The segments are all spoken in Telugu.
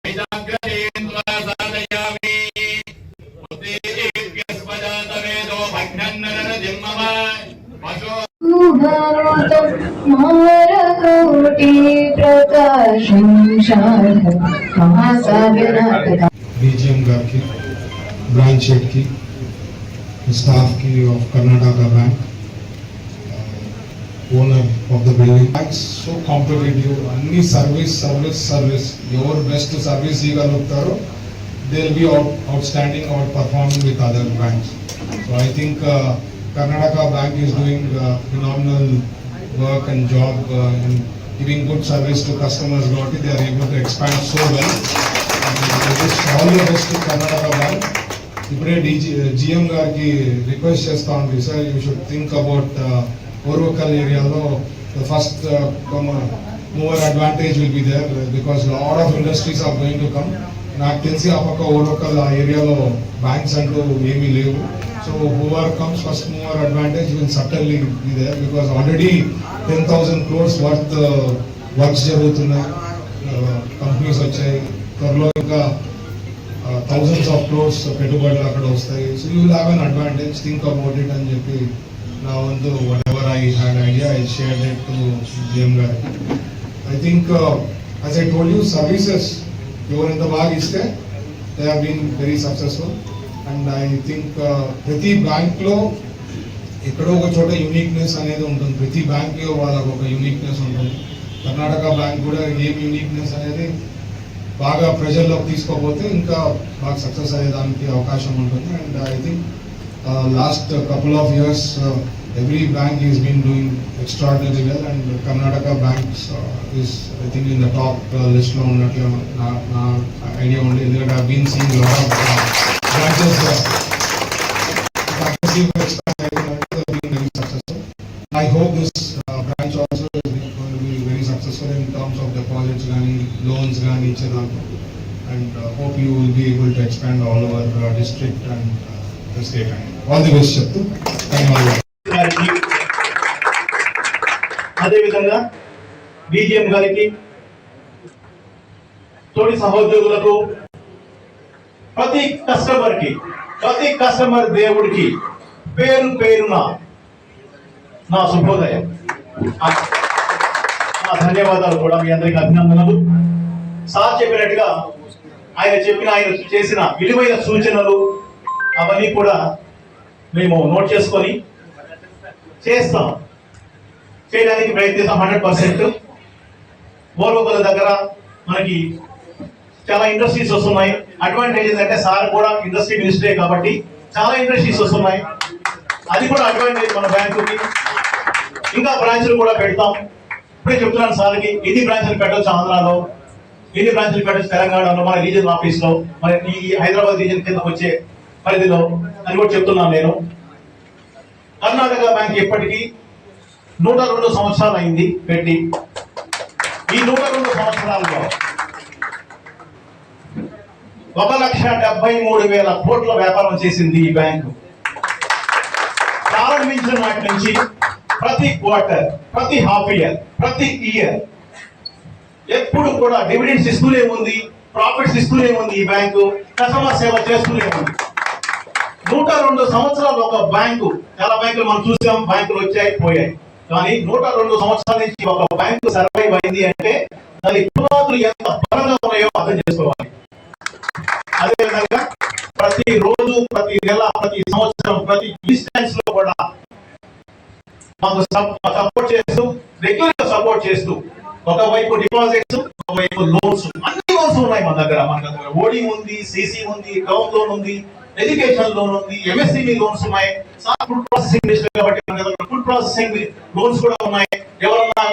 BGM గారికి, బ్రాంచ్ హెడ్ కి, స్టాఫ్ కి of Karnataka Bank, owner of the building. Banks so competitive, అన్ని సర్వీస్ ఎవరు బెస్ట్ సర్వీస్ ఇవ్వగలుగుతారో they will be outstanding, outperforming with other banks. So I think Karnataka Bank is doing phenomenal work and job in giving good service to customers. They are able to expand so well. Just all the best to Karnataka Bank. ఇప్పుడే GM గారికి రిక్వెస్ట్ చేస్తా ఉంది, sir you should think about Orvakal ఏరియాలో the first mover advantage will be there because lot of industries are going to come. నాకు తెలిసి ఆ పక్క ఓర్వకల్ ఆ ఏరియాలో బ్యాంక్స్ అంటూ ఏమీ లేవు. So whoever comes first mover advantage will certainly be there because already 10,000 crores worth works జరుగుతున్నాయి, కంపెనీస్ వచ్చాయి, త్వరలో ఇంకా thousands of crores పెట్టుబడులు అక్కడ వస్తాయి. So you will have an advantage, think about it అని చెప్పి నా వంతు whatever I had idea I shared it to GM గారు. I think as I told you, services ఎవరింత బాగా ఇస్తే they have been very successful and I think ప్రతి బ్యాంక్ లో ఎక్కడో ఒక చోట యూనిక్నెస్ అనేది ఉంటుంది. ప్రతి బ్యాంక్ వాళ్ళకు ఒక యూనిక్నెస్ ఉంటుంది. కర్ణాటక బ్యాంక్ కూడా ఏం యూనిక్నెస్ అనేది బాగా ప్రజల్లోకి తీసుకోకపోతే ఇంకా బాగా సక్సెస్ అయ్యేదానికి అవకాశం ఉంటుంది. And I think last couple of years every bank is been doing extraordinarily well and Karnataka banks is I think in the top list lo unnatlu na idea undi. ఎందుకంటే I've been seeing a lot of branches being very successful. I hope this branch also is going to be very successful in terms of deposits gaani loans gaani ichedantu and hope you will be able to expand all over district and the state. All the best cheptu. Thank you. అదేవిధంగా BGM గారికి, తోటి సహోద్యోగులకు, ప్రతి కస్టమర్ దేవుడికి పేరు పేరున నా శుభోదయం, నా ధన్యవాదాలు కూడా. మీ అందరికీ అభినందనలు. సార్ చెప్పినట్టుగా ఆయన చేసిన విలువైన సూచనలు అవన్నీ కూడా మేము నోట్ చేసుకొని చేయడానికి ప్రయత్నిస్తాం 100%. ఓర్వకల దగ్గర మనకి చాలా ఇండస్ట్రీస్ వస్తున్నాయి. అడ్వాంటేజెస్ అంటే సార్ కూడా ఇండస్ట్రీ మినిస్టరే కాబట్టి చాలా ఇండస్ట్రీస్ వస్తున్నాయి, అది కూడా అడ్వాంటేజ్ మన బ్యాంకుకి. ఇంకా బ్రాంచ్లు కూడా పెడతాం. ఇప్పుడే చెప్తున్నాను సార్కి, ఎన్ని బ్రాంచ్లు పెట్టవచ్చు ఆంధ్రాలో, ఎన్ని బ్రాంచ్లు పెట్టవచ్చు తెలంగాణలో, మన రీజనల్ ఆఫీస్లో, మన ఈ హైదరాబాద్ రీజన్ కింద వచ్చే పరిధిలో అని కూడా చెప్తున్నాను నేను. కర్ణాటక బ్యాంక్ ఎప్పటికీ 102 సంవత్సరాలు అయింది పెట్టి. ఈ 102 సంవత్సరాల్లో 1,73,000 కోట్ల వ్యాపారం చేసింది ఈ బ్యాంకు. ప్రారంభించిన నాటి నుంచి ప్రతి క్వార్టర్, ప్రతి హాఫ్ ఇయర్, ప్రతి ఇయర్ ఎప్పుడు కూడా డివిడెండ్స్ ఇస్తూనే ఉంది, ప్రాఫిట్స్ ఇస్తూనే ఉంది. ఈ బ్యాంకు కస్టమర్ సేవ చేస్తూనే ఉంది. 102 సంవత్సరాలు ఒక బ్యాంకు. చాలా బ్యాంకులు మనం చూసాం, బ్యాంకులు వచ్చాయి పోయాయి, కానీ 102 సంవత్సరాల నుంచి ఒక బ్యాంకు సర్వైవ్ అయింది అంటే దాని పునాదులు ఎంత బలంగా ఉన్నాయో అర్థం చేసుకోవాలి. అదేవిధంగా ప్రతి రోజు, ప్రతి నెల, ప్రతి సంవత్సరం, ప్రతి ఇన్స్టెన్స్ లో కూడా మాకు సపోర్ట్ చేస్తూ, రెగ్యులర్ గా సపోర్ట్ చేస్తూ, ఒకవైపు డిపాజిట్స్, ఒకవైపు లోన్స్, అన్ని లోన్స్ ఉన్నాయి మన దగ్గర. ఓడి ఉంది, సిసి ఉంది, టర్మ్ లోన్ ఉంది, ఎడ్యుకేషన్ లోన్ ఉంది, MSME లోన్స్ ఉన్నాయి. ఫుడ్ ప్రాసెసింగ్ మినిస్టర్ కాబట్టి ఫుడ్ ప్రాసెసింగ్ లోన్స్ కూడా ఉన్నాయి. ఎవరన్నా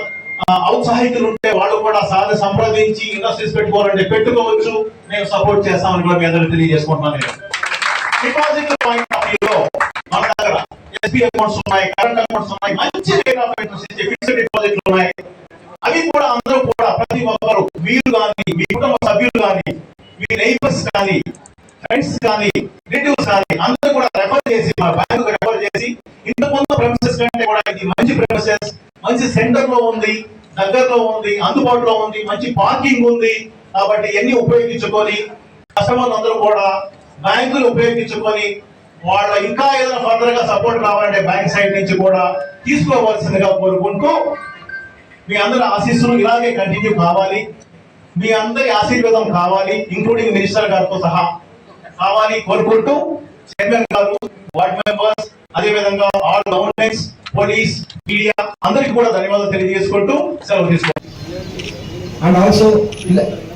ఔత్సాహికులు ఉంటే వాళ్ళు కూడా సార్ సంప్రదించి ఇండస్ట్రీస్ పెట్టుకోవాలంటే పెట్టుకోవచ్చు, మేము సపోర్ట్ చేస్తామని కూడా మీ అందరూ తెలియజేసుకుంటున్నాను. డిపాజిట్ పాయింట్ ఆఫ్ వ్యూలో మన దగ్గర SBI అకౌంట్స్ ఉన్నాయి, కరెంట్ అకౌంట్స్ ఉన్నాయి, మంచి రేట్ ఆఫ్ ఇంట్రెస్ట్ ఇచ్చే ఫిక్స్డ్ డిపాజిట్లు ఉన్నాయి. అవి కూడా అందరూ కూడా ప్రతి ఒక్కరు, మీరు కానీ, మీ కుటుంబ సభ్యులు కానీ, మీ నైబర్స్ కానీ, ఫ్రెండ్స్ కానీ, రిలేటివ్స్ కానీ అందరూ కూడా రెఫర్ చేసి, మా బ్యాంకు రెఫర్ చేసి, ఇంతకుముందు ప్రెమిసెస్ కంటే కూడా ఇది మంచి ప్రెమిసెస్, మంచి సెంటర్ లో ఉంది, దగ్గరలో ఉంది, అందుబాటులో ఉంది, మంచి పార్కింగ్ ఉంది. కాబట్టి ఇవన్నీ ఉపయోగించుకొని కస్టమర్లు అందరూ కూడా బ్యాంకులు ఉపయోగించుకొని వాళ్ళ ఇంకా ఏదైనా ఫర్దర్ గా సపోర్ట్ కావాలంటే బ్యాంక్ సైడ్ నుంచి కూడా తీసుకోవాల్సిందిగా కోరుకుంటూ మీ అందరి ఆశీస్సులు ఇలాగే కంటిన్యూ కావాలి, మీ అందరి ఆశీర్వాదం కావాలి, ఇంక్లూడింగ్ మినిస్టర్ గారితో సహా కావాలి కోరుకుంటూ చైర్మన్ గారు, వార్డ్ మెంబర్స్, అదే విధంగా ఆల్ గవర్నమెంట్స్, పోలీస్, మీడియా అందరికీ కూడా ధన్యవాదాలు తెలియజేసుకుంటూ సెలవు తీసుకుంటాం. And also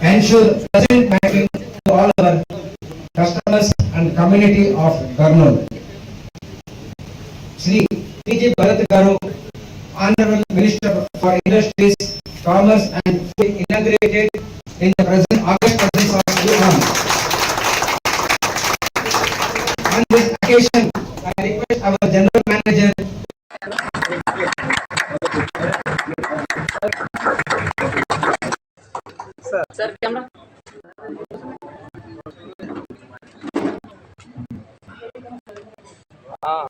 ensure present banking to all our customers and community of Kurnool. Shri P.J. Bharat Garu, Honorable Minister for Industries, Commerce and Food, inaugurated in the present August presence of Q1. On this occasion, I request our General Manager sir camera हाँ